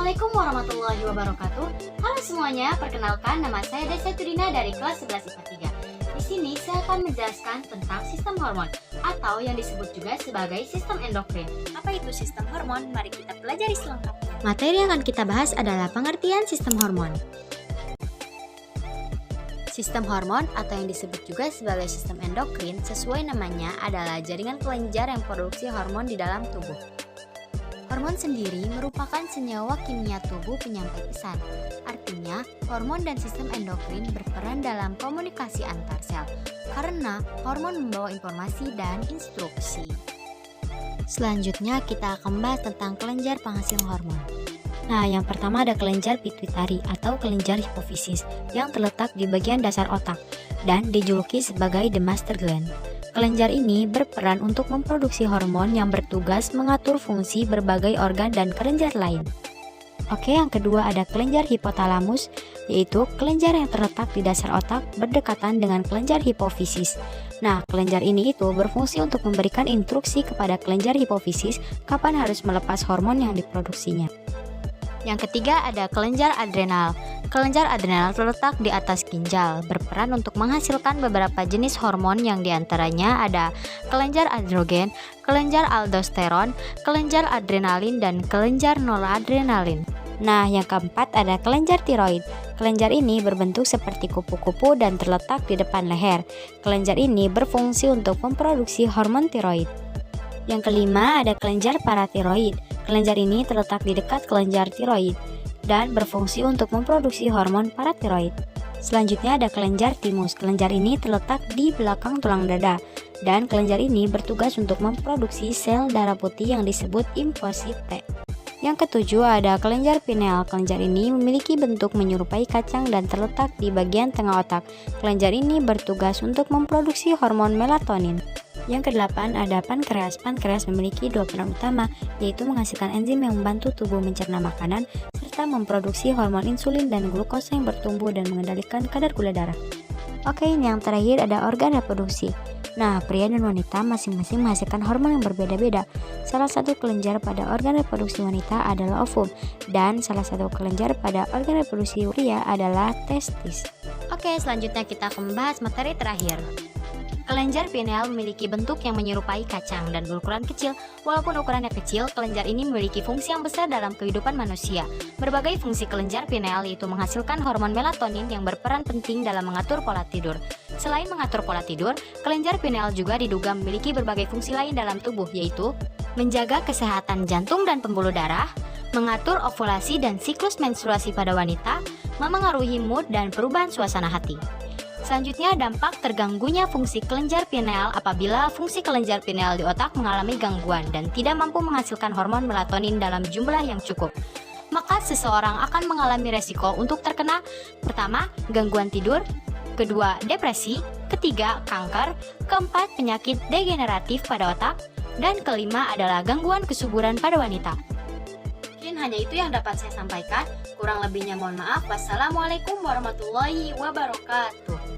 Assalamualaikum warahmatullahi wabarakatuh. Halo semuanya, perkenalkan nama saya Desa Turina dari kelas 11 IPA 3. Di sini saya akan menjelaskan tentang sistem hormon atau yang disebut juga sebagai sistem endokrin. Apa itu sistem hormon? Mari kita pelajari selengkapnya. Materi yang akan kita bahas adalah pengertian sistem hormon. Sistem hormon atau yang disebut juga sebagai sistem endokrin sesuai namanya adalah jaringan kelenjar yang produksi hormon di dalam tubuh. Hormon sendiri merupakan senyawa kimia tubuh penyampai pesan. Artinya, hormon dan sistem endokrin berperan dalam komunikasi antar sel karena hormon membawa informasi dan instruksi. Selanjutnya kita akan membahas tentang kelenjar penghasil hormon. Nah, yang pertama ada kelenjar pituitari atau kelenjar hipofisis yang terletak di bagian dasar otak dan dijuluki sebagai the master gland. Kelenjar ini berperan untuk memproduksi hormon yang bertugas mengatur fungsi berbagai organ dan kelenjar lain. Oke, yang kedua ada kelenjar hipotalamus, yaitu kelenjar yang terletak di dasar otak berdekatan dengan kelenjar hipofisis. Nah, kelenjar ini itu berfungsi untuk memberikan instruksi kepada kelenjar hipofisis kapan harus melepas hormon yang diproduksinya. Yang ketiga ada kelenjar adrenal. Kelenjar adrenal terletak di atas ginjal, berperan untuk menghasilkan beberapa jenis hormon yang diantaranya ada kelenjar androgen, kelenjar aldosteron, kelenjar adrenalin, dan kelenjar noradrenalin. Nah, yang keempat ada kelenjar tiroid. Kelenjar ini berbentuk seperti kupu-kupu dan terletak di depan leher. Kelenjar ini berfungsi untuk memproduksi hormon tiroid. Yang kelima ada kelenjar paratiroid. Kelenjar ini terletak di dekat kelenjar tiroid dan berfungsi untuk memproduksi hormon paratiroid. Selanjutnya ada kelenjar timus. Kelenjar ini terletak di belakang tulang dada dan kelenjar ini bertugas untuk memproduksi sel darah putih yang disebut limfosit T. Yang ketujuh ada kelenjar pineal. Kelenjar ini memiliki bentuk menyerupai kacang dan terletak di bagian tengah otak. Kelenjar ini bertugas untuk memproduksi hormon melatonin. Yang kedelapan ada pankreas. Pankreas memiliki dua peran utama, yaitu menghasilkan enzim yang membantu tubuh mencerna makanan serta memproduksi hormon insulin dan glukosa yang bertumbuh dan mengendalikan kadar gula darah. Oke, ini yang terakhir ada organ reproduksi. Nah, pria dan wanita masing-masing menghasilkan hormon yang berbeda-beda. Salah satu kelenjar pada organ reproduksi wanita adalah ovum, dan salah satu kelenjar pada organ reproduksi pria adalah testis. Oke, selanjutnya kita akan membahas materi terakhir. Kelenjar pineal memiliki bentuk yang menyerupai kacang dan berukuran kecil. Walaupun ukurannya kecil, kelenjar ini memiliki fungsi yang besar dalam kehidupan manusia. Berbagai fungsi kelenjar pineal yaitu menghasilkan hormon melatonin yang berperan penting dalam mengatur pola tidur. Selain mengatur pola tidur, kelenjar pineal juga diduga memiliki berbagai fungsi lain dalam tubuh, yaitu menjaga kesehatan jantung dan pembuluh darah, mengatur ovulasi dan siklus menstruasi pada wanita, memengaruhi mood dan perubahan suasana hati. Selanjutnya, dampak terganggunya fungsi kelenjar pineal apabila fungsi kelenjar pineal di otak mengalami gangguan dan tidak mampu menghasilkan hormon melatonin dalam jumlah yang cukup. Maka seseorang akan mengalami resiko untuk terkena pertama, gangguan tidur, kedua, depresi, ketiga, kanker, keempat, penyakit degeneratif pada otak, dan kelima adalah gangguan kesuburan pada wanita. Mungkin hanya itu yang dapat saya sampaikan. Kurang lebihnya mohon maaf. Wassalamualaikum warahmatullahi wabarakatuh.